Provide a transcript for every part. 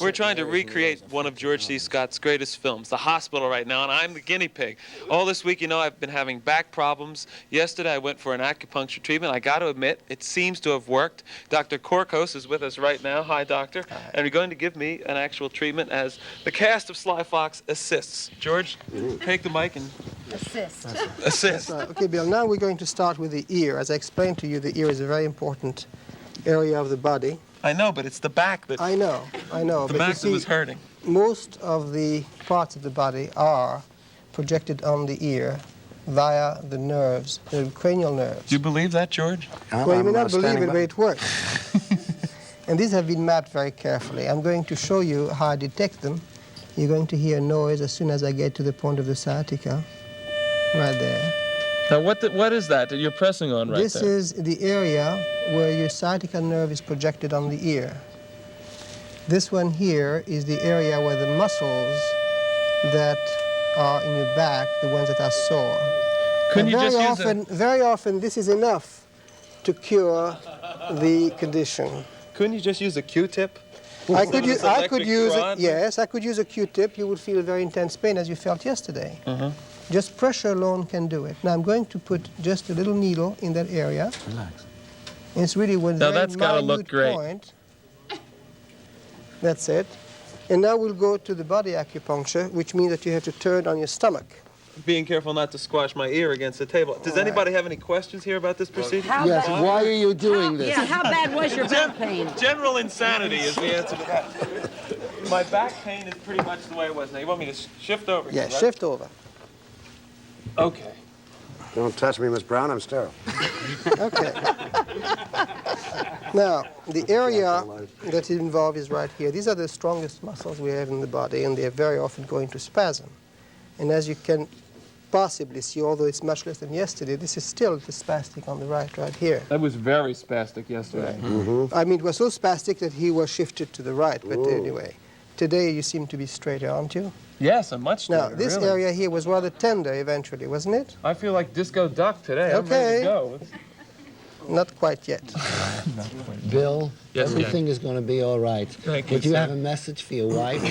We're trying to recreate one of George C. Scott's greatest films, The Hospital, right now, and I'm the guinea pig. All this week, you know, I've been having back problems. Yesterday, I went for an acupuncture treatment. I got to admit, it seems to have worked. Dr. Korkos is with us right now. Hi, doctor. Hi. And you're going to give me an actual treatment as the cast of Sly Fox assists. George, take the mic and... Assist. Okay, Bill, now we're going to start with the ear. As I explained to you, the ear is a very important area of the body. I know, but it's the back that... I know. The back that was hurting. Most of the parts of the body are projected on the ear via the nerves, the cranial nerves. Do you believe that, George? Well, you may not believe it, but it works. And these have been mapped very carefully. I'm going to show you how I detect them. You're going to hear a noise as soon as I get to the point of the sciatica, right there. Now, what is that you're pressing on right there? This is the area where your sciatica nerve is projected on the ear. This one here is the area where the muscles that are in your back, the ones that are sore. Very often, this is enough to cure the condition. Couldn't you just use a Q-tip? I could use a Q-tip. You would feel very intense pain as you felt yesterday. Just pressure alone can do it. Now I'm going to put just a little needle in that area. Relax. And it's really one now very that's got to look great. Point. That's it. And now we'll go to the body acupuncture, which means that you have to turn on your stomach. Being careful not to squash my ear against the table. Does anybody have any questions here about this procedure? Yes, why are you doing this? Yeah, how bad was your back pain? General insanity is the answer to that. My back pain is pretty much the way it was. Now, you want me to shift over? Yeah, right? shift over. Okay. Don't touch me, Miss Brown. I'm sterile. Okay. Now, the area that is involved is right here. These are the strongest muscles we have in the body, and they're very often going to spasm. And as you can possibly see, although it's much less than yesterday, this is still the spastic on the right here. That was very spastic yesterday. Right. I mean, it was so spastic that he was shifted to the right, but anyway. Today you seem to be straighter, aren't you? Yes, I'm much straighter. Now, this really. area here was rather tender eventually, wasn't it? I feel like Disco Duck today. Okay. I'm ready to go. Not quite yet. Bill, Yes, everything is going to be all right. Thank you, Would you sir. have a message for your wife?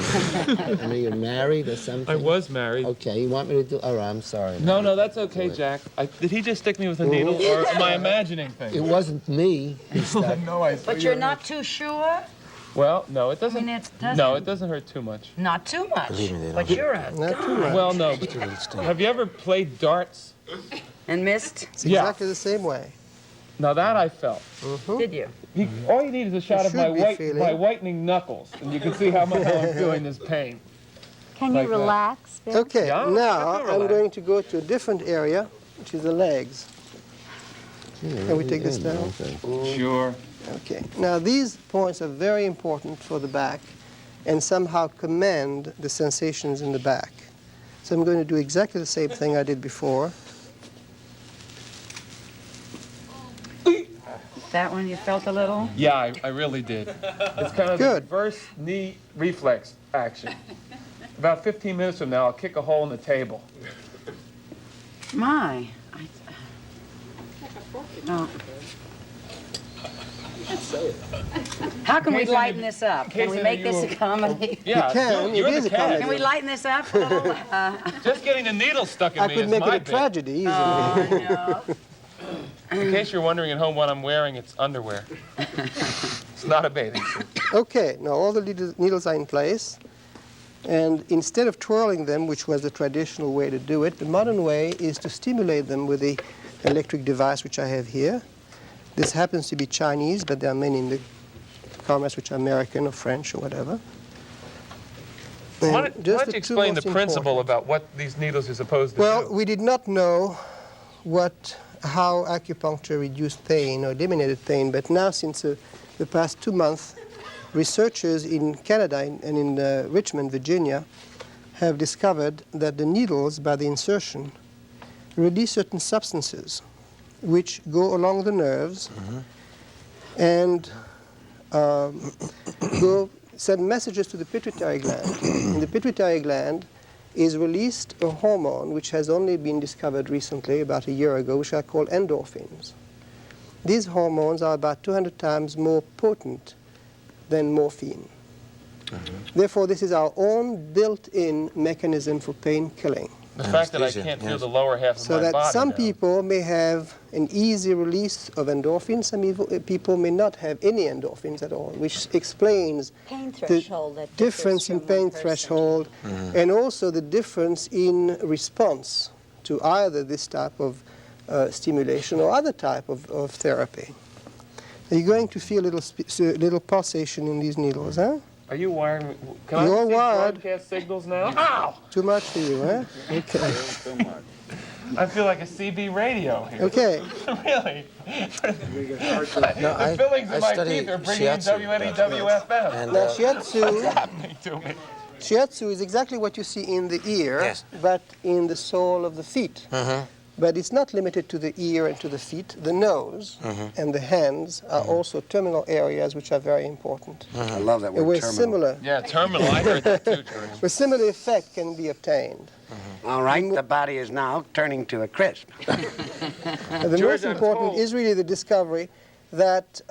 I mean, you're married or something? I was married. Okay, you want me to do... All right, I'm sorry. No, that's okay, Jack. Did he just stick me with a needle, or am I imagining things? It wasn't me. He stuck. No, I. But you're not too sure? Well, no, it doesn't. I mean, it doesn't. No, it doesn't hurt too much. Not too much. But you're a Not too much. Well, no. Have you ever played darts? And missed? It's exactly the same way. Now that I felt. Did you? All you need is a shot of should be my whitening knuckles, and you can see how much I'm feeling this pain. Can Like you that. relax, Bill? Okay, Yeah, now I feel I'm relaxed. going to go to a different area, which is the legs. Can we take this down? Sure. Okay. Now these points are very important for the back and somehow command the sensations in the back. So I'm going to do exactly the same thing I did before. That one you felt a little? Yeah, I really did. It's kind of the Good. reverse knee reflex action. About 15 minutes from now, I'll kick a hole in the table. My. Oh. How can we lighten this up? Can we make this a comedy? Yeah, You can. you're It is the a comedy. cat. Can we lighten this up a little? Just getting the needle stuck in I me could is make my it a bit. tragedy easily. Oh, no. In case you're wondering at home what I'm wearing, it's underwear. It's not a bathing suit. Okay, now all the needles are in place. And instead of twirling them, which was the traditional way to do it, the modern way is to stimulate them with the electric device which I have here. This happens to be Chinese, but there are many in the commerce which are American or French or whatever. And Why don't just you the two explain the most principle important. about what these needles are supposed to Well, do? we did not know how acupuncture reduced pain or eliminated pain, but now since the past 2 months, researchers in Canada and in Richmond, Virginia, have discovered that the needles, by the insertion, release certain substances which go along the nerves and send messages to the pituitary gland. In the pituitary gland is released a hormone which has only been discovered recently, about a year ago, which are called endorphins. These hormones are about 200 times more potent than morphine. Therefore, this is our own built-in mechanism for pain killing. The fact that I Anesthesia, can't feel yes. the lower half of So my that body some now. people may have an easy release of endorphins, some people may not have any endorphins at all, which explains Pain the threshold that difference in differs from one pain person. threshold and also the difference in response to either this type of stimulation or other type of therapy. You're going to feel a little pulsation in these needles, huh? Are you wiring me? Can You're I see wired. broadcast signals now? Ow! Too much for you, huh? Okay. I feel like a CB radio here. Okay. Really? No, The fillings I in my study teeth are bringing in shiatsu, WNEWFM. And Now, shiatsu, Happening to me. shiatsu is exactly what you see in the ear, Yes. but in the sole of the feet. But it's not limited to the ear and to the feet. The nose and the hands are also terminal areas which are very important. I love that And word, where terminal. similar, Yeah, terminal. I heard that too, George. where similar effect can be obtained. All right, the body is now turning to a crisp. The George, most I'm important told- is really the discovery that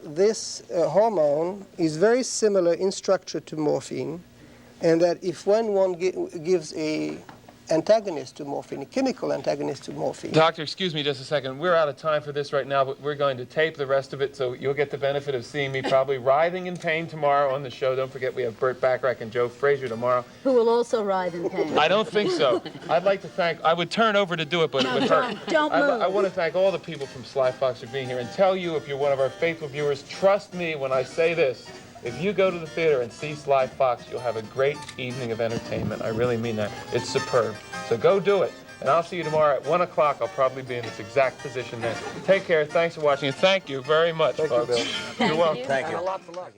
this hormone is very similar in structure to morphine, and that if when one gives a antagonist to morphine, a chemical antagonist to morphine, Doctor, excuse me just a second. We're out of time for this right now, but we're going to tape the rest of it, so you'll get the benefit of seeing me probably writhing in pain tomorrow on the show. Don't forget we have Burt Bacharach and Joe Frazier tomorrow. Who will also writhe in pain. I don't think so. I'd like to thank, I would turn over to do it, but it would hurt. Don't I move. want to thank all the people from Sly Fox for being here and tell you, if you're one of our faithful viewers, trust me when I say this. If you go to the theater and see Sly Fox, you'll have a great evening of entertainment. I really mean that. It's superb. So go do it. And I'll see you tomorrow at 1 o'clock. I'll probably be in this exact position then. Take care. Thanks for watching. And thank you very much, folks. You're welcome. Thank you. Lots of luck.